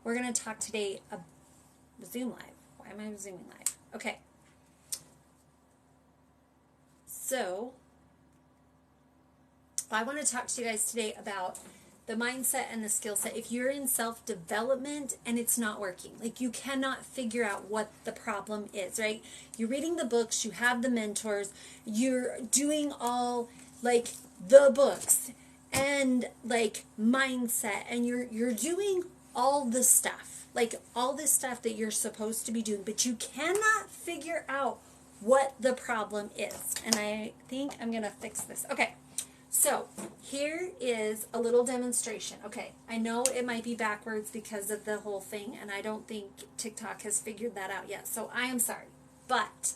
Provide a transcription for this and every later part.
We're going to talk today about Zoom Live. Why am I Zooming live? Okay. So, I want to talk to you guys today about the mindset and the skill set. If you're in self-development and it's not working, like you cannot figure out what the problem is, right? You're reading the books, you have the mentors, you're doing all like the books and like mindset, and you're doing all the stuff, like all this stuff that you're supposed to be doing, but you cannot figure out what the problem is. And I think I'm going to fix this. Okay. So here is a little demonstration. Okay, I know it might be backwards because of the whole thing, and I don't think TikTok has figured that out yet, so I am sorry. But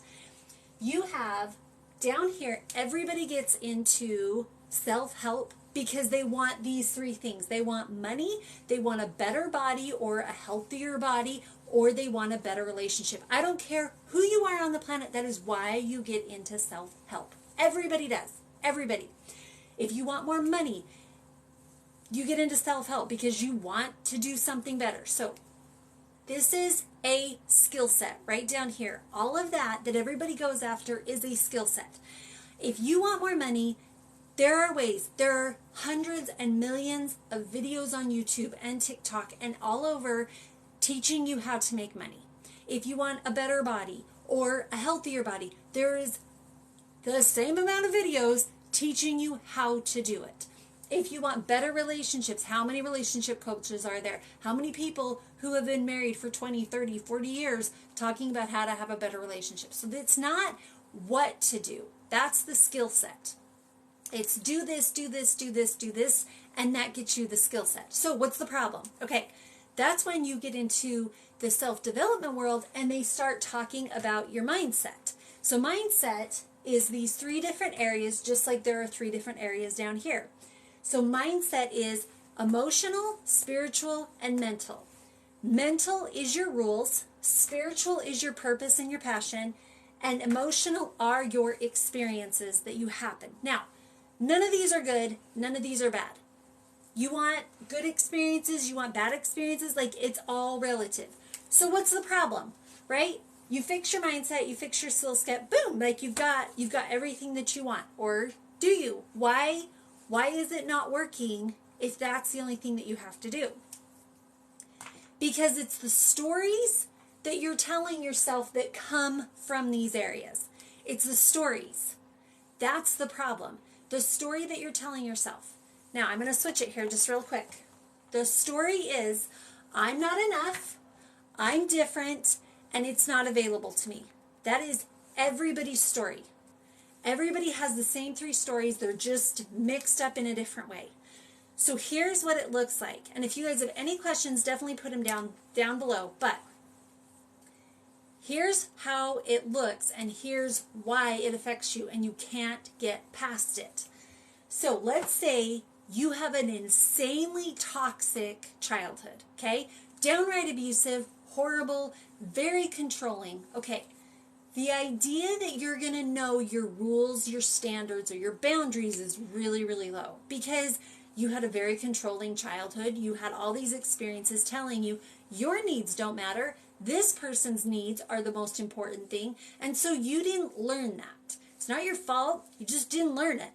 you have down here, everybody gets into self-help because they want these three things. They want money, they want a better body or a healthier body, or they want a better relationship. I don't care who you are on the planet, that is why you get into self-help. Everybody does. Everybody. If you want more money, you get into self-help because you want to do something better. So this is a skill set right down here. All of that everybody goes after is a skill set. If you want more money, there are ways. There are hundreds and millions of videos on YouTube and TikTok and all over teaching you how to make money. If you want a better body or a healthier body, there is the same amount of videos teaching you how to do it. If you want better relationships, how many relationship coaches are there? How many people who have been married for 20, 30, 40 years talking about how to have a better relationship? So it's not what to do. That's the skill set. It's do this, do this, do this, do this, and that gets you the skill set. So what's the problem? Okay, that's when you get into the self-development world and they start talking about your mindset. So mindset is these three different areas, just like there are three different areas down here. So mindset is emotional, spiritual, and mental. Mental is your rules, spiritual is your purpose and your passion, and emotional are your experiences that you happen. Now, none of these are good, none of these are bad. You want good experiences, you want bad experiences, like it's all relative. So what's the problem, right? You fix your mindset, you fix your skill set, boom, like you've got everything that you want. Or do you? Why is it not working if that's the only thing that you have to do? Because it's the stories that you're telling yourself that come from these areas. It's the stories. That's the problem. The story that you're telling yourself. Now, I'm going to switch it here just real quick. The story is, I'm not enough, I'm different, and it's not available to me. That is everybody's story. Everybody has the same three stories. They're just mixed up in a different way. So here's what it looks like. And if you guys have any questions, definitely put them down below. But here's how it looks, and here's why it affects you, and you can't get past it. So let's say you have an insanely toxic childhood, okay? Downright abusive, horrible, very controlling. Okay, the idea that you're going to know your rules, your standards, or your boundaries is really, really low because you had a very controlling childhood. You had all these experiences telling you your needs don't matter. This person's needs are the most important thing. And so you didn't learn that. It's not your fault. You just didn't learn it.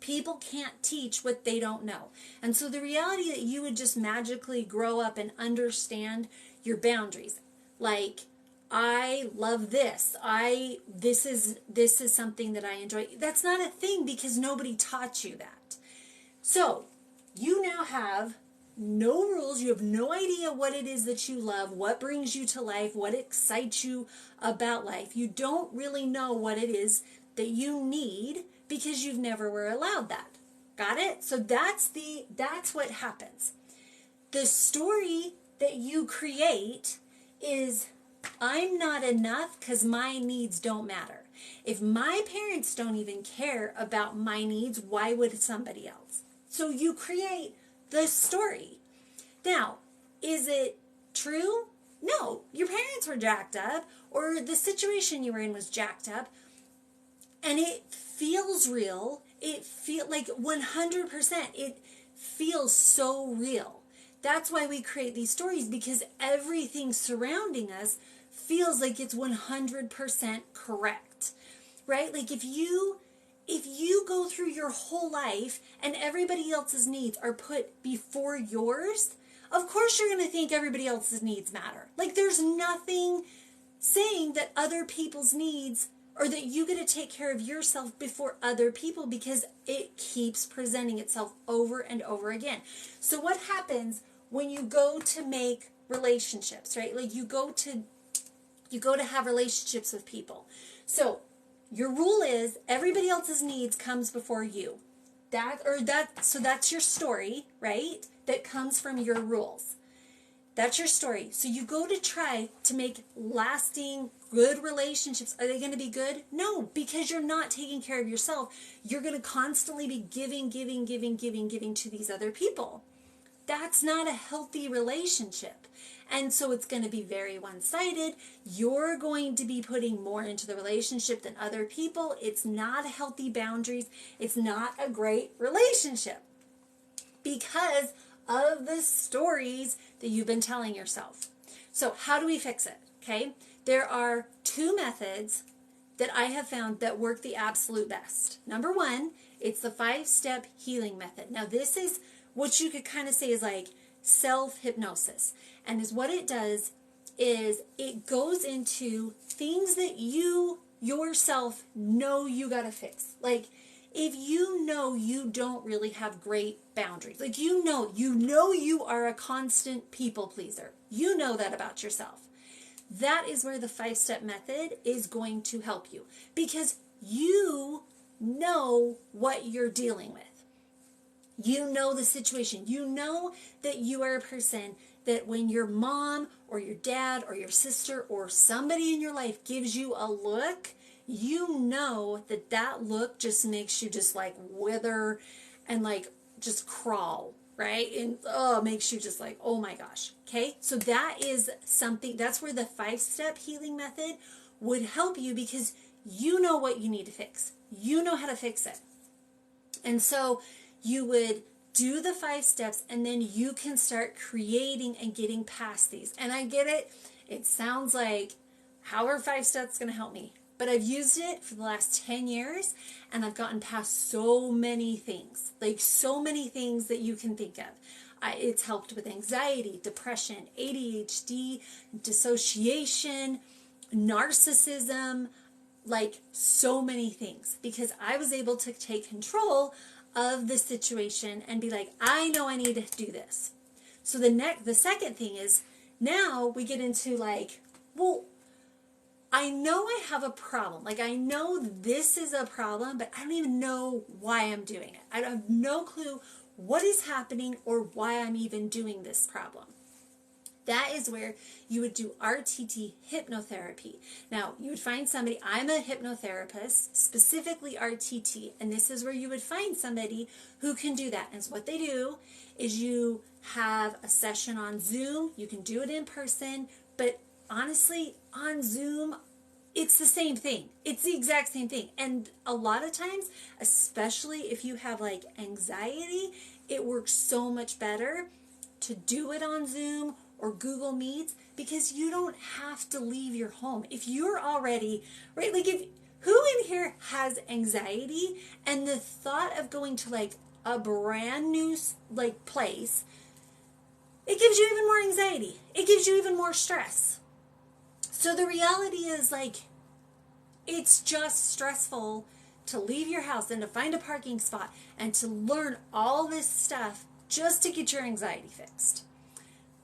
People can't teach what they don't know. And so the reality that you would just magically grow up and understand your boundaries. Like, I love this. This is something that I enjoy. That's not a thing because nobody taught you that. So, you now have no rules. You have no idea what it is that you love, what brings you to life, what excites you about life. You don't really know what it is that you need because you've never were allowed that. Got it? So that's what happens. The story that you create is, I'm not enough because my needs don't matter. If my parents don't even care about my needs, why would somebody else? So you create the story. Now, is it true? No, your parents were jacked up, or the situation you were in was jacked up, and it feels real. It feels like 100%. It feels so real That's why we create these stories, because everything surrounding us feels like it's 100% correct, right? Like if you go through your whole life and everybody else's needs are put before yours, of course you're going to think everybody else's needs matter. Like there's nothing saying that other people's needs, or that you get to take care of yourself before other people, because it keeps presenting itself over and over again. So what happens when you go to make relationships, right? Like you go to have relationships with people. So your rule is everybody else's needs comes before you. So that's your story, right? That comes from your rules. That's your story. So you go to try to make lasting, good relationships. Are they going to be good? No, because you're not taking care of yourself. You're going to constantly be giving to these other people. That's not a healthy relationship. And so it's going to be very one-sided. You're going to be putting more into the relationship than other people. It's not healthy boundaries. It's not a great relationship because of the stories that you've been telling yourself. So how do we fix it? Okay, there are 2 methods that I have found that work the absolute best. Number 1, it's the 5-step healing method. Now this is what you could kind of say is like self-hypnosis. And is what it does is it goes into things that you yourself know you got to fix. Like if you know you don't really have great boundaries, like you know you are a constant people pleaser. You know that about yourself. That is where the 5-step method is going to help you, because you know what you're dealing with. You know the situation. You know that you are a person that when your mom or your dad or your sister or somebody in your life gives you a look, you know that that look just makes you just like wither and like just crawl, right? And makes you just like, oh my gosh. Okay, so that is something, that's where the 5-step healing method would help you, because you know what you need to fix. You know how to fix it. And so you would do the 5 steps, and then you can start creating and getting past these. And I get it. It sounds like, how are 5 steps going to help me? But I've used it for the last 10 years, and I've gotten past so many things, like so many things that you can think of. It's helped with anxiety, depression, ADHD, dissociation, narcissism, like so many things, because I was able to take control of the situation and be like, I know I need to do this. So the second thing is, now we get into like, well, I know I have a problem. Like I know this is a problem, but I don't even know why I'm doing it. I have no clue what is happening or why I'm even doing this problem. That is where you would do RTT hypnotherapy. Now, you would find somebody, I'm a hypnotherapist, specifically RTT, and this is where you would find somebody who can do that. And so what they do is you have a session on Zoom, you can do it in person, but honestly, on Zoom, it's the same thing. It's the exact same thing. And a lot of times, especially if you have like anxiety, it works so much better to do it on Zoom or Google Meets, because you don't have to leave your home. If you're already, right, like who in here has anxiety, and the thought of going to like a brand new like place, it gives you even more anxiety. It gives you even more stress. So the reality is like, it's just stressful to leave your house and to find a parking spot and to learn all this stuff just to get your anxiety fixed.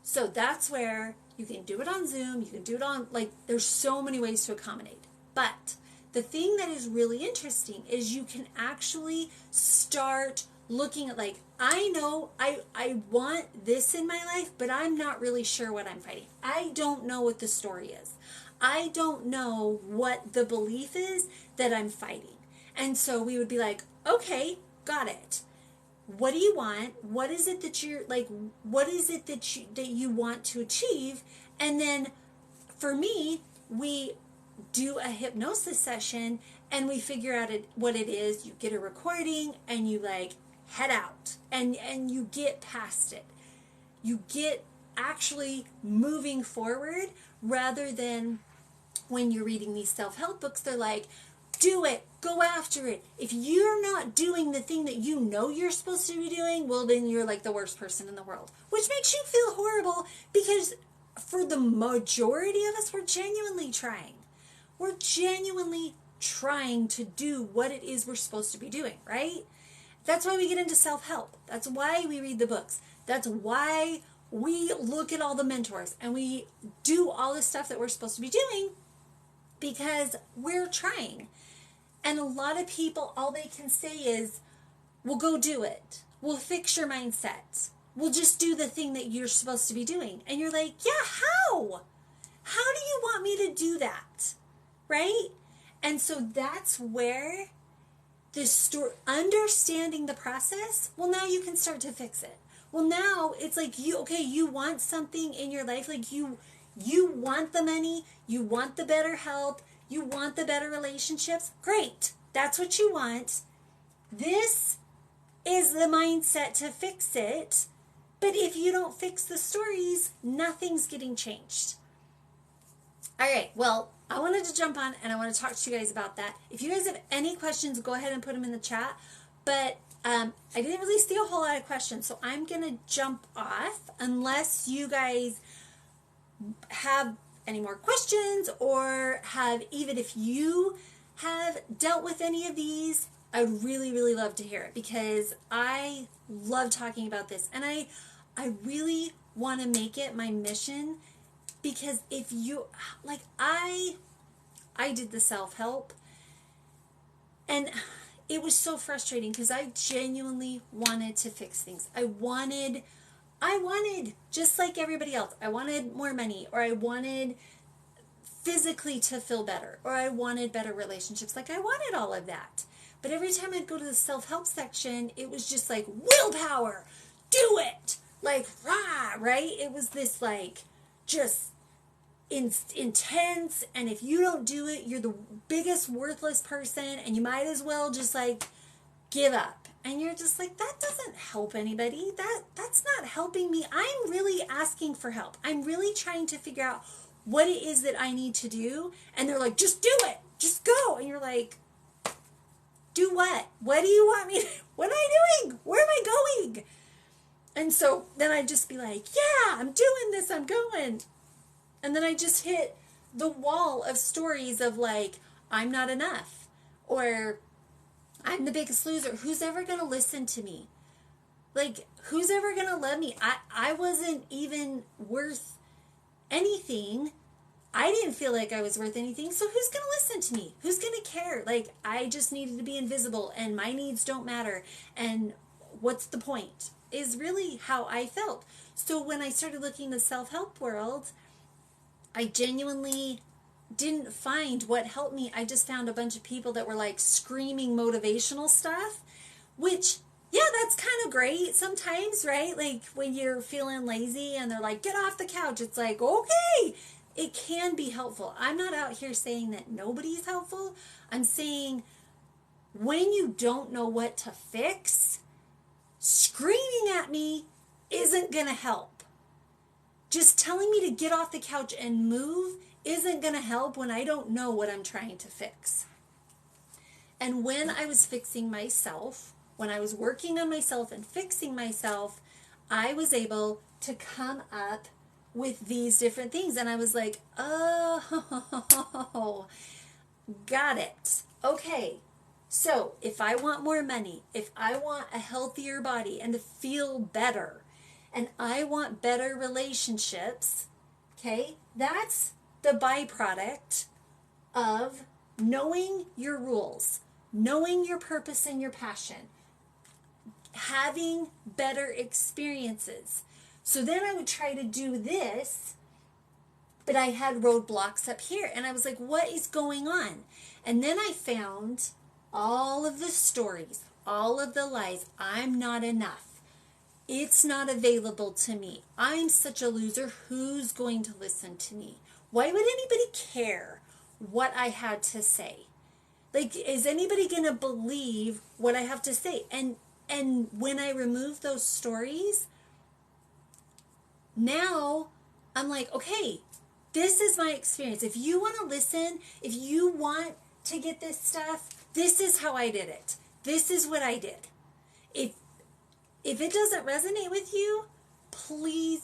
So that's where you can do it on Zoom, you can do it on, like, there's so many ways to accommodate. But the thing that is really interesting is you can actually start looking at like, I know I want this in my life, but I'm not really sure what I'm fighting. I don't know what the story is. I don't know what the belief is that I'm fighting. And so we would be like, okay, got it. What do you want? What is it that you're like, what is it that you want to achieve? And then for me, we do a hypnosis session and we figure out what it is. You get a recording and you like head out and you get past it. You get actually moving forward, rather than when you're reading these self-help books, they're like, do it, go after it. If you're not doing the thing that you know you're supposed to be doing, well, then you're like the worst person in the world, which makes you feel horrible, because for the majority of us, we're genuinely trying. We're genuinely trying to do what it is we're supposed to be doing, right? That's why we get into self-help. That's why we read the books. That's why we look at all the mentors and we do all this stuff that we're supposed to be doing, because we're trying. And a lot of people, all they can say is, well, go do it. We'll fix your mindset. We'll just do the thing that you're supposed to be doing. And you're like, yeah, how? How do you want me to do that? Right? And so that's where this understanding the process, well, now you can start to fix it. Well, now it's like, you want something in your life, like you want the money, you want the better health, you want the better relationships. Great. That's what you want. This is the mindset to fix it. But if you don't fix the stories, nothing's getting changed. All right. Well, I wanted to jump on and I want to talk to you guys about that. If you guys have any questions, go ahead and put them in the chat. But I didn't really see a whole lot of questions, so I'm going to jump off unless you guys have any more questions, or even if you have dealt with any of these, I'd really, really love to hear it, because I love talking about this, and I really want to make it my mission, because if you, like, I did the self-help, and it was so frustrating because I genuinely wanted to fix things. I wanted, just like everybody else, I wanted more money, or I wanted physically to feel better, or I wanted better relationships. Like, I wanted all of that. But every time I'd go to the self-help section, it was just like, willpower, do it. Like, rah, right? It was this, like, just intense, and if you don't do it, you're the biggest worthless person, and you might as well just, like, give up. And you're just like, that doesn't help anybody. That's not helping me. I'm really asking for help. I'm really trying to figure out what it is that I need to do. And they're like, just do it. Just go. And you're like, do what? What do you want me to, what am I doing? Where am I going? And so then I'd just be like, yeah, I'm doing this. I'm going. And then I just hit the wall of stories of, like, I'm not enough, or I'm the biggest loser. Who's ever going to listen to me? Like, who's ever going to love me? I wasn't even worth anything. I didn't feel like I was worth anything. So who's going to listen to me? Who's going to care? Like, I just needed to be invisible, and my needs don't matter. And what's the point? Is really how I felt. So when I started looking in the self-help world, I genuinely didn't find what helped me. I just found a bunch of people that were, like, screaming motivational stuff, which, yeah, that's kind of great sometimes, right? Like, when you're feeling lazy and they're like, get off the couch, it's like, okay, it can be helpful. I'm not out here saying that nobody's helpful. I'm saying when you don't know what to fix, screaming at me isn't going to help. Just telling me to get off the couch and move isn't going to help when I don't know what I'm trying to fix. And when I was fixing myself, when I was working on myself and fixing myself, I was able to come up with these different things. And I was like, oh, got it. Okay. So if I want more money, if I want a healthier body and to feel better, and I want better relationships, okay, that's the byproduct of knowing your rules, knowing your purpose and your passion, having better experiences. So then I would try to do this, but I had roadblocks up here, and I was like, what is going on? And then I found all of the stories, all of the lies. I'm not enough. It's not available to me. I'm such a loser. Who's going to listen to me? Why would anybody care what I had to say? Like, is anybody going to believe what I have to say? And when I removed those stories, Now I'm like, okay, this is my experience. If you want to listen, if you want to get this stuff, this is how I did it. This is what I did. If it doesn't resonate with you, please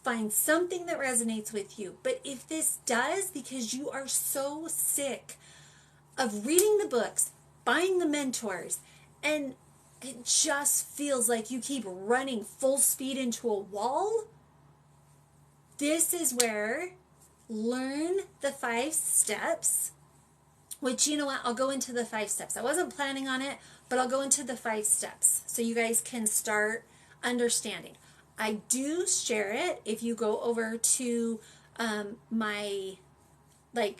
find something that resonates with you. But if this does, because you are so sick of reading the books, buying the mentors, and it just feels like you keep running full speed into a wall, this is where learn the 5 steps, which, you know what, I'll go into the 5 steps. I wasn't planning on it, but I'll go into the 5 steps so you guys can start understanding. I do share it if you go over to my,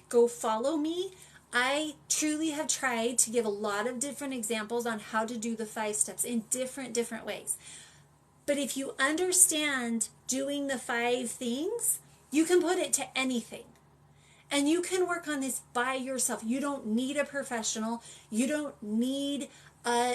go follow me. I truly have tried to give a lot of different examples on how to do the 5 steps in different ways. But if you understand doing the 5 things, you can put it to anything. And you can work on this by yourself. You don't need a professional. You don't need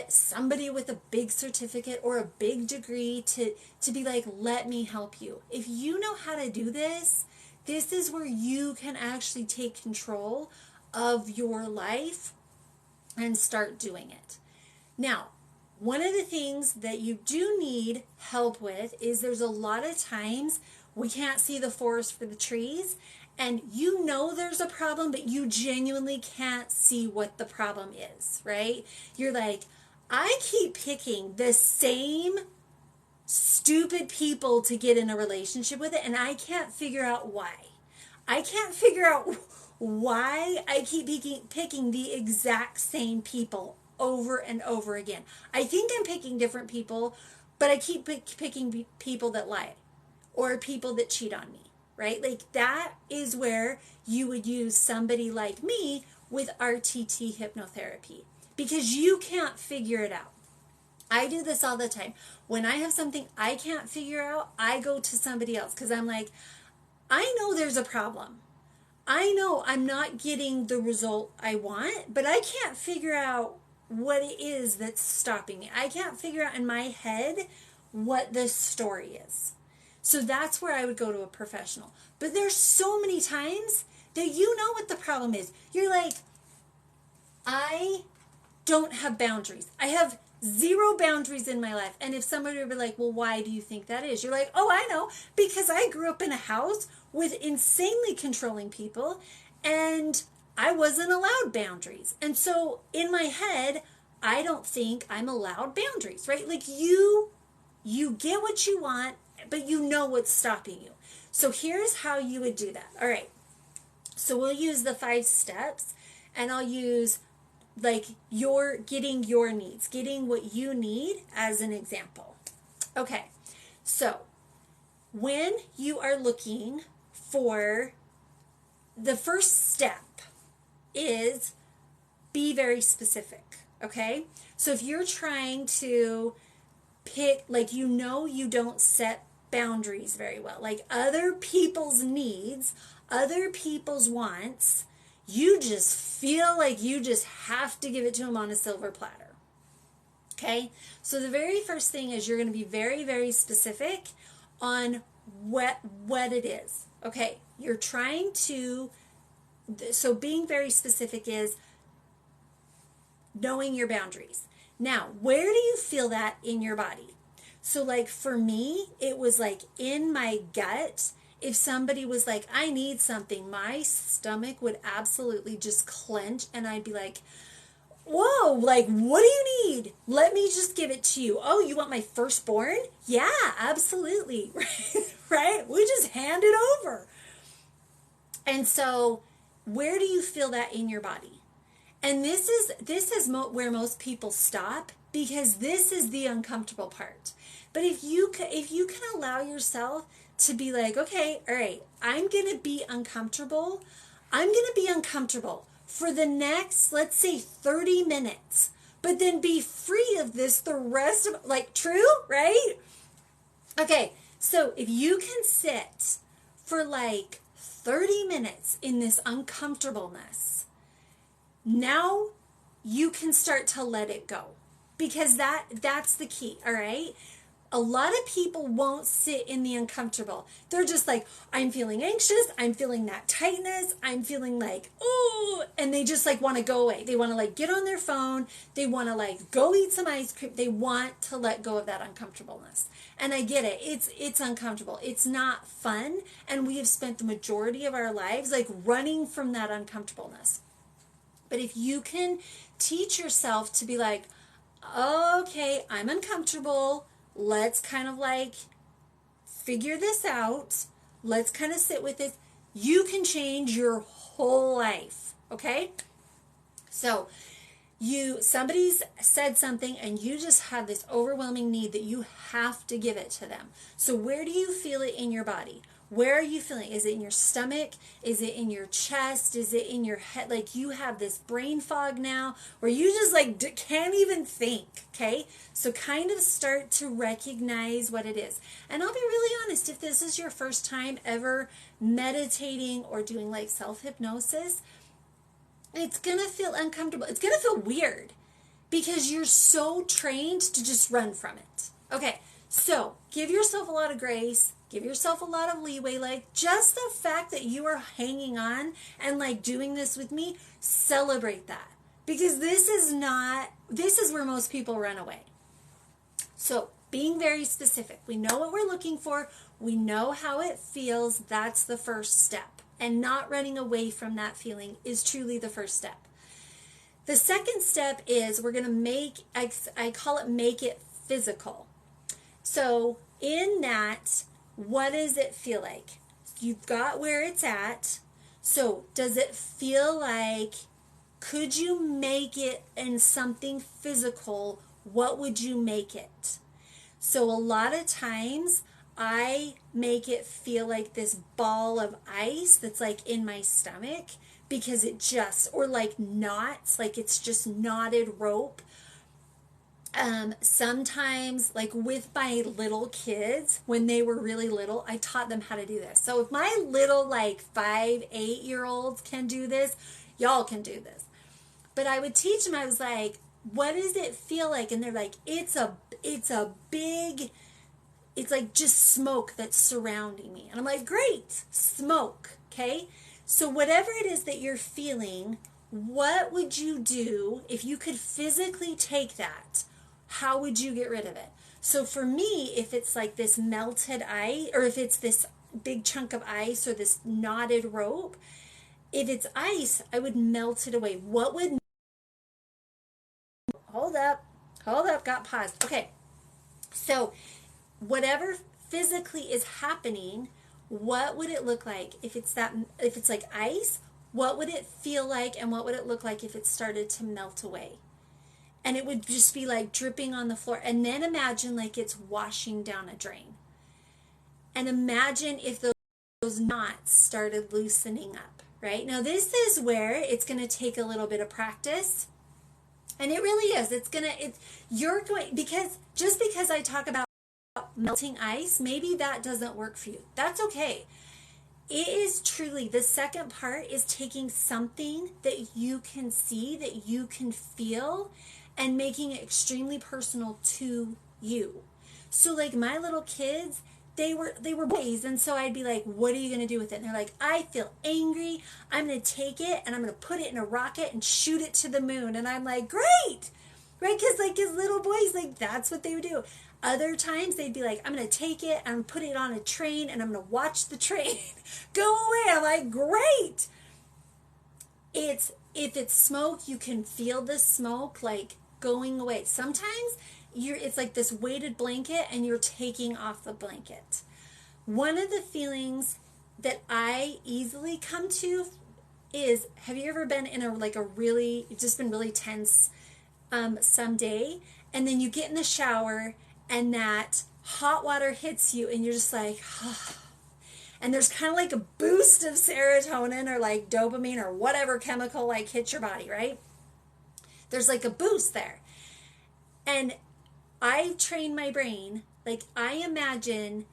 somebody with a big certificate or a big degree to be like, let me help you. If you know how to do this, this is where you can actually take control of your life and start doing it. Now, one of the things that you do need help with is there's a lot of times we can't see the forest for the trees, and you know there's a problem, but you genuinely can't see what the problem is, right? You're like, I keep picking the same stupid people to get in a relationship with it, and I can't figure out why. I can't figure out why I keep picking the exact same people over and over again. I think I'm picking different people, but I keep picking people that lie or people that cheat on me, right? Like that is where you would use somebody like me with RTT hypnotherapy because you can't figure it out. I do this all the time. When I have something I can't figure out, I go to somebody else because I'm like, I know there's a problem. I know I'm not getting the result I want, but I can't figure out what it is that's stopping me. I can't figure out in my head what the story is. So that's where I would go to a professional. But there's so many times that you know what the problem is. You're like, I don't have boundaries. I have 0 boundaries in my life. And if somebody would be like, well, why do you think that is? You're like, oh, I know. Because I grew up in a house with insanely controlling people and I wasn't allowed boundaries. And so in my head, I don't think I'm allowed boundaries, right? Like you get what you want, but you know what's stopping you. So here's how you would do that. All right. So we'll use the 5 steps and I'll use like getting your needs, getting what you need as an example. Okay. So when you are looking for, the first step is be very specific. Okay. So if you're trying to pick, like, you don't set boundaries very well, like other people's needs, other people's wants, you just feel like you just have to give it to them on a silver platter. Okay, so the very first thing is you're going to be very, very specific on what it is. Okay, you're trying to, so being very specific is knowing your boundaries. Now, where do you feel that in your body? So like for me, it was like in my gut. If somebody was like, I need something, my stomach would absolutely just clench and I'd be like, whoa, like, what do you need? Let me just give it to you. Oh, you want my firstborn? Yeah, absolutely. Right? We just hand it over. And so where do you feel that in your body? And this is where most people stop, because this is the uncomfortable part. But if you can allow yourself to be like, okay, all right, I'm going to be uncomfortable. I'm going to be uncomfortable for the next, let's say 30 minutes, but then be free of this the rest of, like, true, right? Okay, so if you can sit for like 30 minutes in this uncomfortableness, now you can start to let it go, because that's the key, all right? A lot of people won't sit in the uncomfortable. They're just like, I'm feeling anxious. I'm feeling that tightness. I'm feeling like, oh, and they just like want to go away. They want to like get on their phone. They want to like go eat some ice cream. They want to let go of that uncomfortableness. And I get it. It's uncomfortable. It's not fun. And we have spent the majority of our lives like running from that uncomfortableness. But if you can teach yourself to be like, okay, I'm uncomfortable. Let's kind of like figure this out. Let's kind of sit with it. You can change your whole life. Okay? So somebody's said something and you just have this overwhelming need that you have to give it to them. So where do you feel it in your body? Where are you feeling? Is it in your stomach? Is it in your chest? Is it in your head? Like you have this brain fog now where you just like can't even think, okay? So kind of start to recognize what it is. And I'll be really honest, if this is your first time ever meditating or doing like self-hypnosis, it's going to feel uncomfortable. It's going to feel weird because you're so trained to just run from it. Okay, so give yourself a lot of grace. Give yourself a lot of leeway. Like just the fact that you are hanging on and like doing this with me, celebrate that. Because this is where most people run away. So being very specific. We know what we're looking for. We know how it feels. That's the first step. And not running away from that feeling is truly the first step. The second step is we're going to I call it make it physical. So in that, what does it feel like? You've got where it's at. So does it feel like, could you make it in something physical? What would you make it? So a lot of times I make it feel like this ball of ice that's like in my stomach because or like knots, like it's just knotted rope. Sometimes like with my little kids, when they were really little, I taught them how to do this. So if my little like 5-8-year-olds can do this, y'all can do this. But I would teach them, I was like, what does it feel like? And they're like, it's like just smoke that's surrounding me. And I'm like, great, smoke, okay? So whatever it is that you're feeling, what would you do if you could physically take that? How would you get rid of it? So for me, if it's like this melted ice, or if it's this big chunk of ice or this knotted rope, if it's ice, I would melt it away. Hold up, got paused. Okay, so whatever physically is happening, what would it look like if it's like ice? What would it feel like, and what would it look like if it started to melt away? And it would just be like dripping on the floor. And then imagine like it's washing down a drain. And imagine if those knots started loosening up, right? Now this is where it's going to take a little bit of practice. And it really is. Because I talk about melting ice, maybe that doesn't work for you. That's okay. It is truly, the second part is taking something that you can see, that you can feel, and making it extremely personal to you. So like my little kids, they were boys, and so I'd be like, what are you going to do with it? And they're like, I feel angry. I'm going to take it and I'm going to put it in a rocket and shoot it to the moon. And I'm like, great, right? Because like as little boys, like that's what they would do. Other times they'd be like, I'm going to take it and I'm going to put it on a train and I'm going to watch the train go away. I'm like, great. If it's smoke, you can feel the smoke like going away. Sometimes it's like this weighted blanket and you're taking off the blanket. One of the feelings that I easily come to is, have you ever been in just been really tense someday, and then you get in the shower and that hot water hits you and you're just like, and there's kind of like a boost of serotonin or like dopamine or whatever chemical like hits your body, right? There's like a boost there. And I train my brain, like I imagine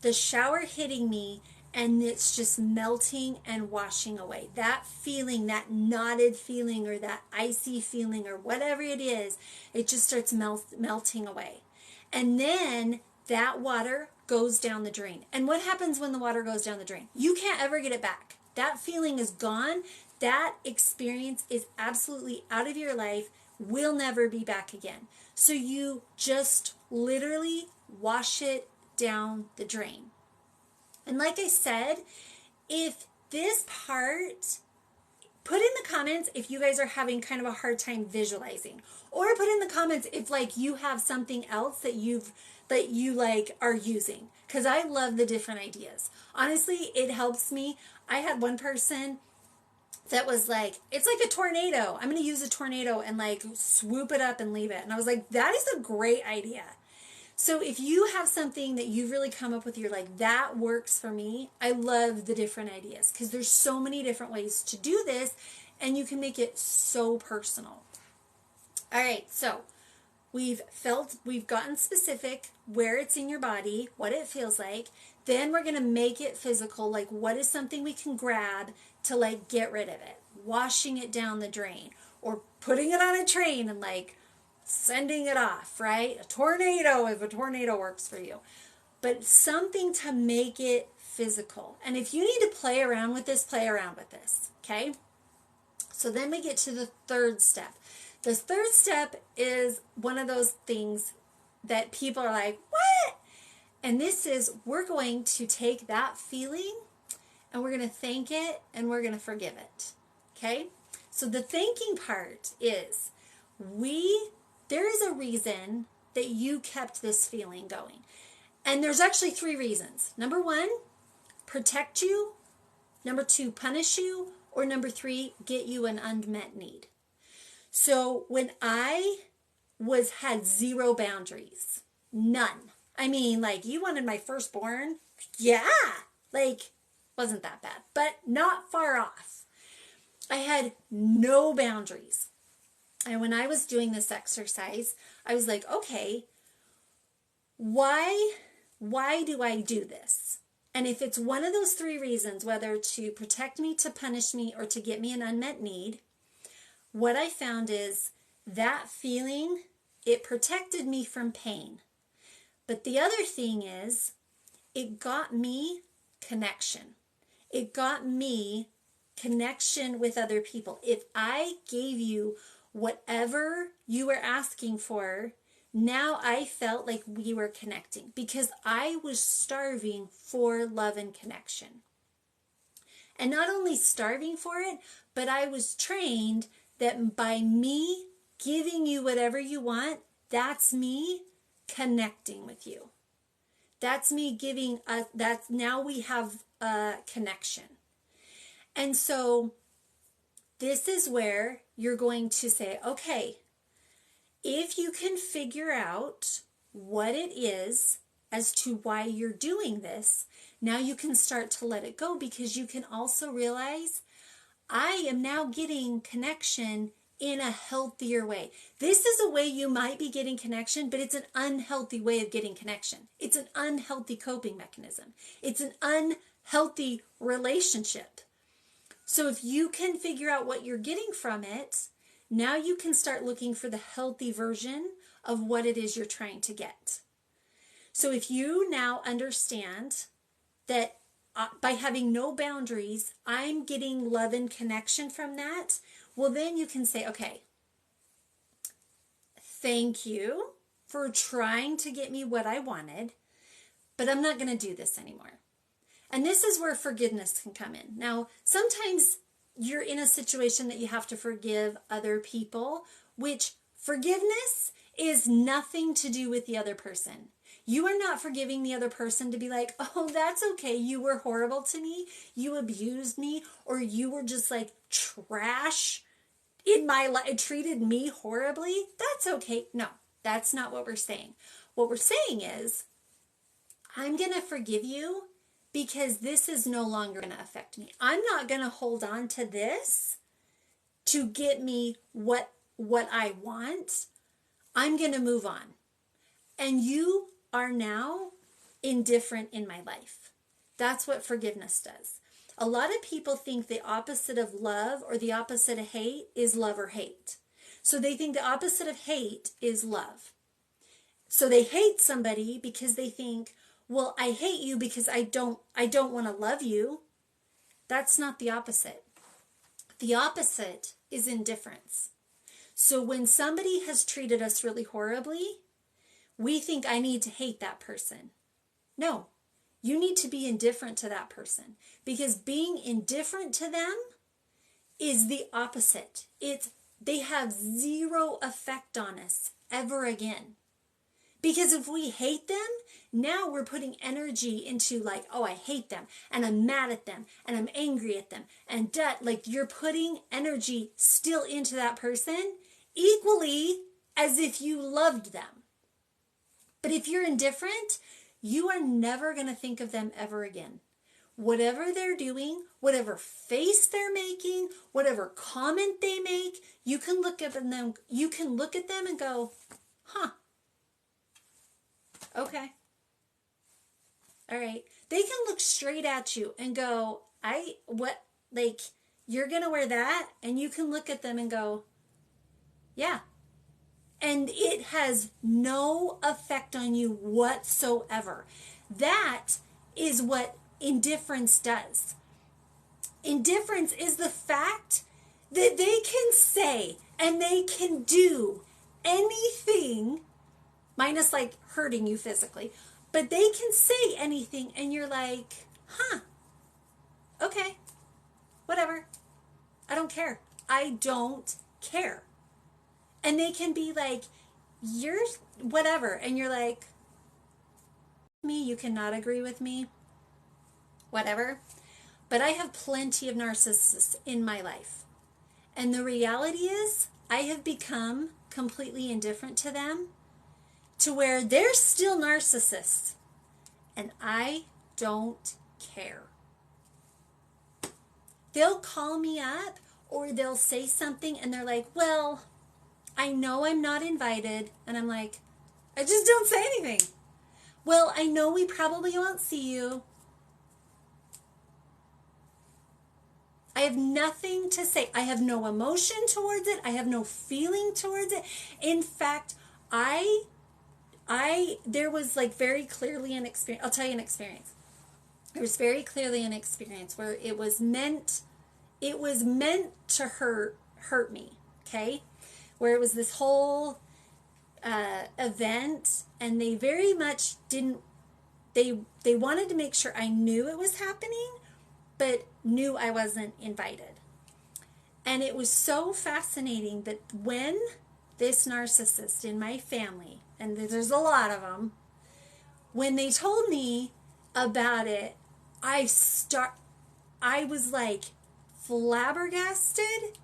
the shower hitting me and it's just melting and washing away. That feeling, that knotted feeling or that icy feeling or whatever it is, it just starts melting away. And then that water goes down the drain. And what happens when the water goes down the drain? You can't ever get it back. That feeling is gone. That experience is absolutely out of your life, will never be back again. So you just literally wash it down the drain. And like I said, if this part, put in the comments if you guys are having kind of a hard time visualizing, or put in the comments if like you have something else that you like are using, because I love the different ideas. Honestly, it helps me. I had one person that was like, it's like a tornado. I'm going to use a tornado and like swoop it up and leave it. And I was like, that is a great idea. So if you have something that you've really come up with, you're like, that works for me. I love the different ideas because there's so many different ways to do this and you can make it so personal. All right, so we've gotten specific where it's in your body, what it feels like. Then we're going to make it physical. Like, what is something we can grab to like get rid of it? Washing it down the drain or putting it on a train and like sending it off, right? A tornado, if a tornado works for you. But something to make it physical. And if you need to play around with this, okay? So then we get to the third step. The third step is one of those things that people are like, what? And this is, we're going to take that feeling and we're going to thank it and we're going to forgive it. Okay? So the thanking part is, there is a reason that you kept this feeling going. And there's actually 3 reasons. Number 1, protect you. Number 2, punish you. Or number 3, get you an unmet need. So when I had 0 boundaries, none. I mean, like, you wanted my firstborn? Yeah, like, wasn't that bad, but not far off. I had no boundaries. And when I was doing this exercise, I was like, okay, why do I do this? And if it's one of those 3 reasons, whether to protect me, to punish me, or to get me an unmet need, what I found is that feeling, it protected me from pain. But the other thing is, it got me connection. It got me connection with other people. If I gave you whatever you were asking for, now I felt like we were connecting because I was starving for love and connection. And not only starving for it, but I was trained that by me giving you whatever you want, that's me connecting with you. That's me giving us, that's now we have a connection. And so this is where you're going to say, okay, if you can figure out what it is as to why you're doing this, now you can start to let it go, because you can also realize I am now getting connection in a healthier way. This is a way you might be getting connection, but it's an unhealthy way of getting connection. It's an unhealthy coping mechanism. It's an unhealthy relationship. So if you can figure out what you're getting from it, now you can start looking for the healthy version of what it is you're trying to get. So if you now understand that by having no boundaries, I'm getting love and connection from that, well, then you can say, okay, thank you for trying to get me what I wanted, but I'm not going to do this anymore. And this is where forgiveness can come in. Now, sometimes you're in a situation that you have to forgive other people, which forgiveness is nothing to do with the other person. You are not forgiving the other person to be like, oh, that's okay. You were horrible to me. You abused me, or you were just like trash in my life, treated me horribly. That's okay. No, that's not what we're saying. What we're saying is, I'm going to forgive you because this is no longer going to affect me. I'm not going to hold on to this to get me what I want. I'm going to move on. And you are now indifferent in my life. That's what forgiveness does. A lot of people think the opposite of love or the opposite of hate is love or hate. So they think the opposite of hate is love. So they hate somebody because they think, well, I hate you because I don't want to love you. That's not the opposite. The opposite is indifference. So when somebody has treated us really horribly, we think I need to hate that person. No, you need to be indifferent to that person, because being indifferent to them is the opposite. They have zero effect on us ever again. Because if we hate them, now we're putting energy into like, oh, I hate them and I'm mad at them and I'm angry at them. And like you're putting energy still into that person equally as if you loved them. But if you're indifferent, you are never going to think of them ever again. Whatever they're doing, whatever face they're making, whatever comment they make, you can look at them and go, huh. Okay. All right. They can look straight at you and go, you're going to wear that? And you can look at them and go, yeah. And it has no effect on you whatsoever. That is what indifference does. Indifference is the fact that they can say and they can do anything, minus like hurting you physically, but they can say anything and you're like, huh, okay, whatever. I don't care. I don't care. And they can be like, you're whatever. And you're like, you cannot agree with me, whatever. But I have plenty of narcissists in my life. And the reality is, I have become completely indifferent to them, to where they're still narcissists. And I don't care. They'll call me up or they'll say something and they're like, well, I know I'm not invited. And I'm like, I just don't say anything. Well, I know we probably won't see you. I have nothing to say. I have no emotion towards it. I have no feeling towards it. In fact, there was like very clearly an experience. I'll tell you an experience. There was very clearly an experience where it was meant to hurt me. Okay. Where it was this whole event, and they very much didn't, they wanted to make sure I knew it was happening, but knew I wasn't invited. And it was so fascinating that when this narcissist in my family, and there's a lot of them, when they told me about it, I was like flabbergasted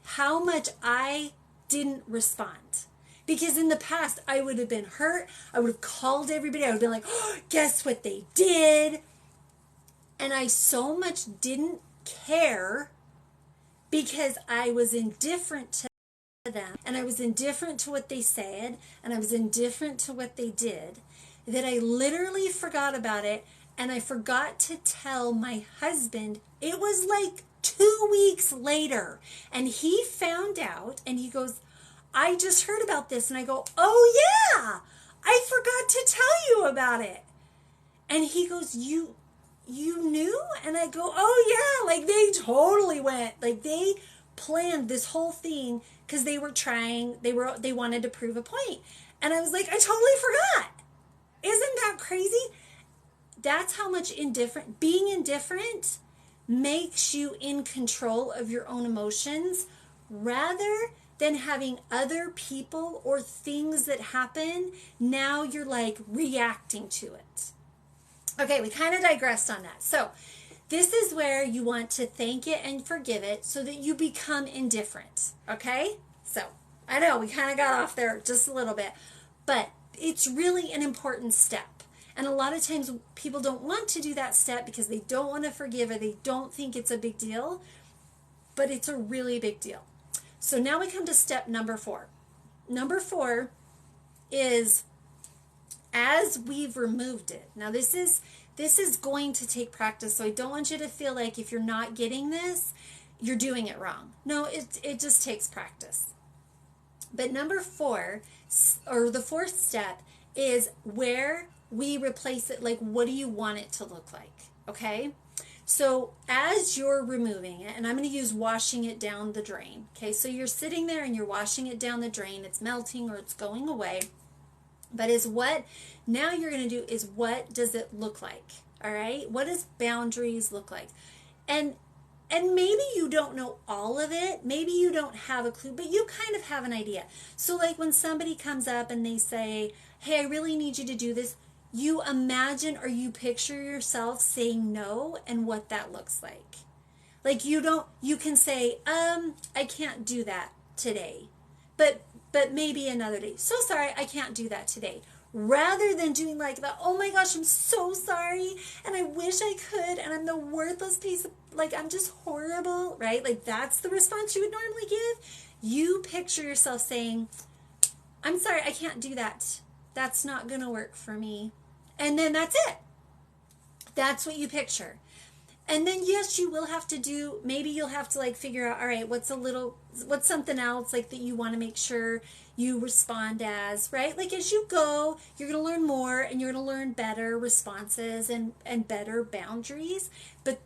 how much I didn't respond. Because in the past, I would have been hurt. I would have called everybody. I would have been like, oh, guess what they did? And I so much didn't care because I was indifferent to them. And I was indifferent to what they said. And I was indifferent to what they did. That I literally forgot about it. And I forgot to tell my husband. It was like 2 weeks later. And he found out and he goes, I just heard about this. And I go, oh yeah, I forgot to tell you about it. And he goes, you knew? And I go, oh yeah, like they totally went, like they planned this whole thing because they wanted to prove a point. And I was like, I totally forgot. Isn't that crazy? That's how much being indifferent makes you in control of your own emotions rather than having other people or things that happen. Now you're like reacting to it. Okay, we kind of digressed on that. So this is where you want to thank it and forgive it so that you become indifferent. Okay? So I know we kind of got off there just a little bit, but it's really an important step. And a lot of times people don't want to do that step because they don't want to forgive or they don't think it's a big deal, but it's a really big deal. So now we come to step number 4. Number 4 is as we've removed it. Now this is going to take practice, so I don't want you to feel like if you're not getting this, you're doing it wrong. No, it just takes practice. But number four, or the fourth step, is where we replace it. Like, what do you want it to look like? Okay. So as you're removing it, and I'm going to use washing it down the drain. Okay. So you're sitting there and you're washing it down the drain. It's melting or it's going away. But now you're going to do is what does it look like? All right. What does boundaries look like? And maybe you don't know all of it. Maybe you don't have a clue, but you kind of have an idea. So like when somebody comes up and they say, hey, I really need you to do this, you imagine or you picture yourself saying no and what that looks like. Like you can say, I can't do that today, but maybe another day. So sorry, I can't do that today. Rather than doing like the, oh my gosh, I'm so sorry, and I wish I could, and I'm the worthless piece of, like, I'm just horrible, right? Like, that's the response you would normally give. You picture yourself saying, I'm sorry, I can't do that. That's not going to work for me. And then that's it. That's what you picture. And then, yes, you will have to do, maybe you'll have to like figure out, all right, what's something else like that you want to make sure you respond as, right? Like as you go, you're going to learn more and you're going to learn better responses and better boundaries. But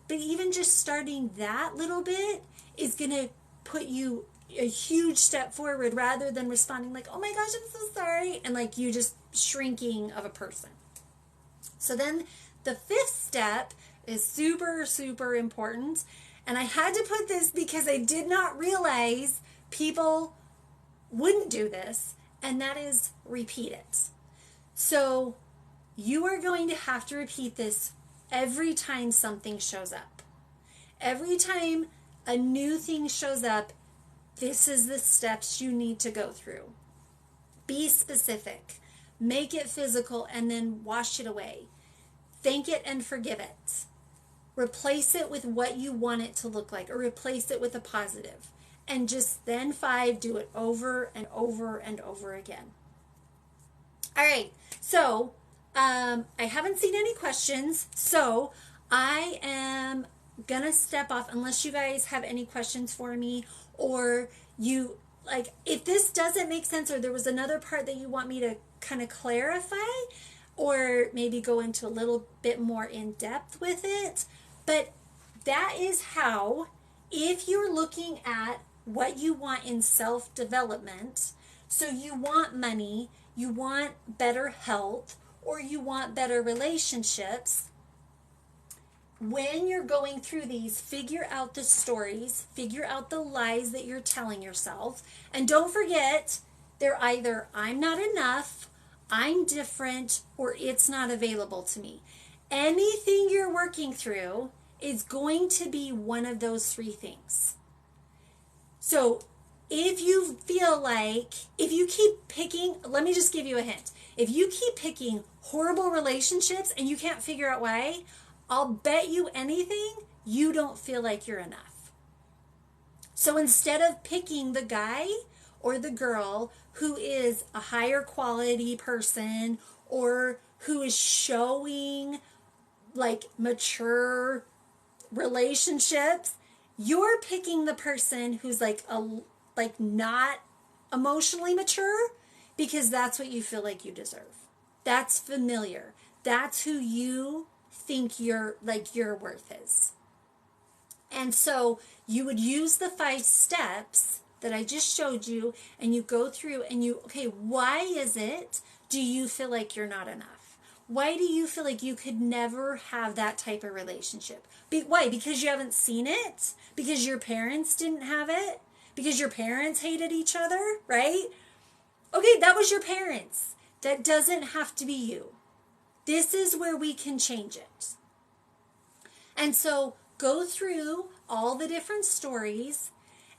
even just starting that little bit is going to put you a huge step forward rather than responding like, oh my gosh, I'm so sorry. And like you just shrinking of a person. So then the fifth step is super, super important. And I had to put this because I did not realize people wouldn't do this. And that is repeat it. So you are going to have to repeat this every time something shows up. Every time a new thing shows up, this is the steps you need to go through. Be specific. Make it physical and then wash it away. Thank it and forgive it. Replace it with what you want it to look like, or replace it with a positive. And just then 5, do it over and over and over again. All right, so I haven't seen any questions, so I am gonna step off unless you guys have any questions for me, or you, like, if this doesn't make sense or there was another part that you want me to kind of clarify, or maybe go into a little bit more in depth with it. But that is how, if you're looking at what you want in self-development, so you want money, you want better health, or you want better relationships, when you're going through these, figure out the stories, figure out the lies that you're telling yourself, and don't forget, they're either I'm not enough, I'm different, or it's not available to me. Anything you're working through is going to be one of those 3 things. So if you feel like, if you keep picking, let me just give you a hint. If you keep picking horrible relationships and you can't figure out why, I'll bet you anything you don't feel like you're enough. So instead of picking the guy or the girl who is a higher quality person or who is showing like mature relationships, you're picking the person who's like not emotionally mature because that's what you feel like you deserve. That's familiar. That's who you think your worth is. And so you would use the 5 steps that I just showed you, and you go through and okay, why is it do you feel like you're not enough? Why do you feel like you could never have that type of relationship? Why? Because you haven't seen it? Because your parents didn't have it? Because your parents hated each other, right? Okay, that was your parents. That doesn't have to be you. This is where we can change it. And so go through all the different stories,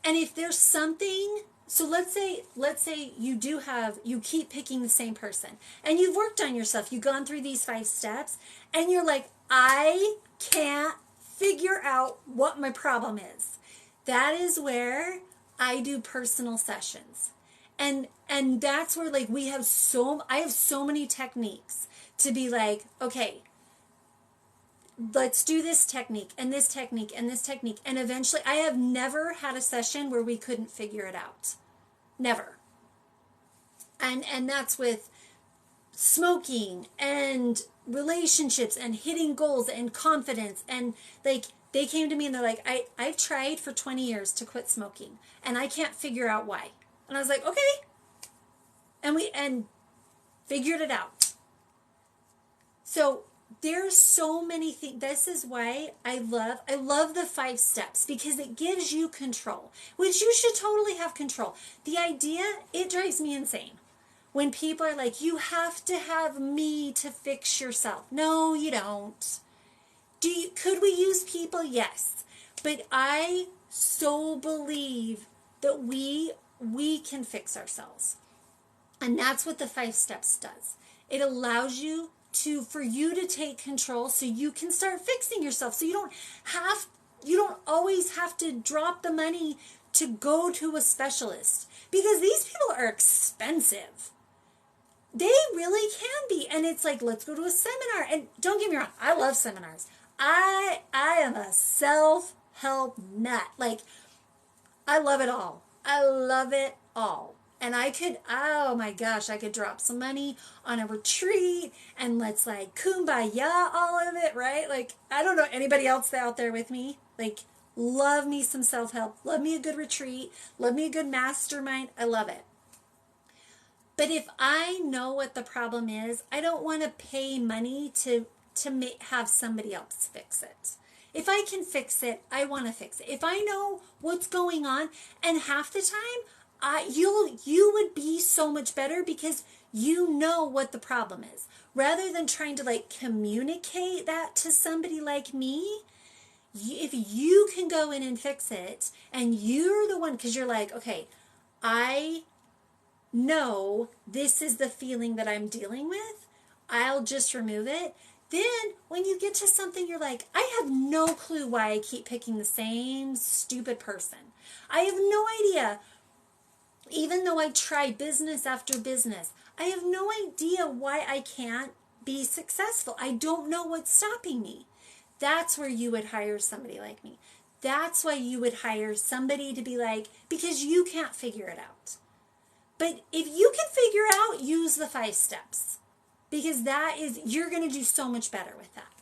and if there's something, so let's say you keep picking the same person and you've worked on yourself, you've gone through these 5 steps and you're like, I can't figure out what my problem is. That is where I do personal sessions. And that's where like I have so many techniques to be like, okay, let's do this technique and this technique and this technique. And eventually I have never had a session where we couldn't figure it out. Never. And that's with smoking and relationships and hitting goals and confidence. And like, they came to me and they're like, I've tried for 20 years to quit smoking and I can't figure out why. And I was like, okay. And figured it out. So there's so many things. This is why I love the 5 steps, because it gives you control, which you should totally have control. The idea, it drives me insane when people are like, you have to have me to fix yourself. No, you don't. Could we use people? Yes. But I so believe that we can fix ourselves. And that's what the 5 steps does. It allows you for you to take control so you can start fixing yourself. So you don't always have to drop the money to go to a specialist, because these people are expensive. They really can be. And it's like, let's go to a seminar. And don't get me wrong, I love seminars. I am a self-help nut. Like, I love it all. I love it all. And oh my gosh, I could drop some money on a retreat and let's like kumbaya all of it, right? Like, I don't know anybody else out there with me. Like, love me some self-help. Love me a good retreat. Love me a good mastermind. I love it. But if I know what the problem is, I don't want to pay money to have somebody else fix it. If I can fix it, I want to fix it. If I know what's going on, and half the time, you would be so much better because you know what the problem is. Rather than trying to like communicate that to somebody like me, if you can go in and fix it, and you're the one, because you're like, okay, I know this is the feeling that I'm dealing with, I'll just remove it. Then when you get to something, you're like, I have no clue why I keep picking the same stupid person. I have no idea. Even though I try business after business, I have no idea why I can't be successful. I don't know what's stopping me. That's where you would hire somebody like me. That's why you would hire somebody to be like, because you can't figure it out. But if you can figure out, use the 5 steps. Because you're going to do so much better with that.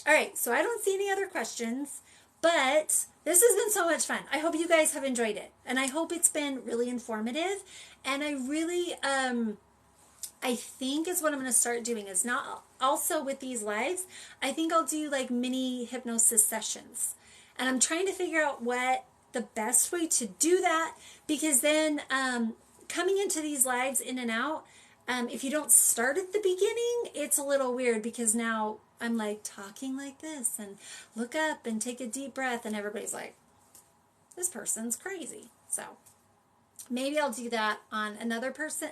All right, so I don't see any other questions, but this has been so much fun. I hope you guys have enjoyed it, and I hope it's been really informative. And I really, I think is what I'm going to start doing is not also with these lives. I think I'll do like mini hypnosis sessions, and I'm trying to figure out what the best way to do that, because then coming into these lives in and out, if you don't start at the beginning, it's a little weird, because now I'm like talking like this and look up and take a deep breath, and everybody's like, this person's crazy. So maybe I'll do that on another person,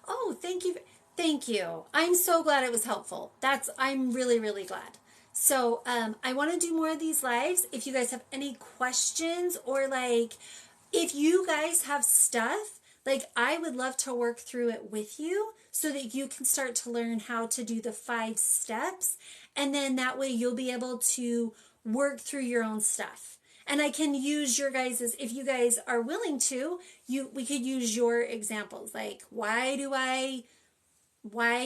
oh, thank you. Thank you. I'm so glad it was helpful. I'm really, really glad. So I want to do more of these lives. If you guys have any questions, or like, if you guys have stuff, like, I would love to work through it with you so that you can start to learn how to do the 5 steps. And then that way you'll be able to work through your own stuff. And I can use your guys's, if you guys are willing to, we could use your examples. Like, why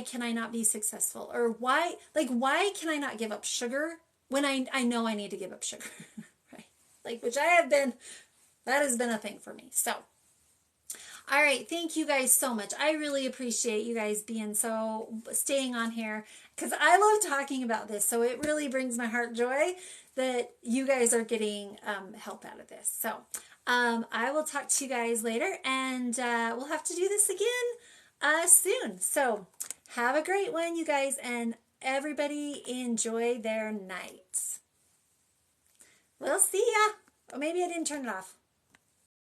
can I not be successful? Or why can I not give up sugar when I know I need to give up sugar, right? Like, which that has been a thing for me. So, all right, thank you guys so much. I really appreciate you guys staying on here, because I love talking about this. So it really brings my heart joy that you guys are getting help out of this. So I will talk to you guys later, and we'll have to do this again soon. So have a great one, you guys, and everybody enjoy their night. We'll see ya. Or maybe I didn't turn it off.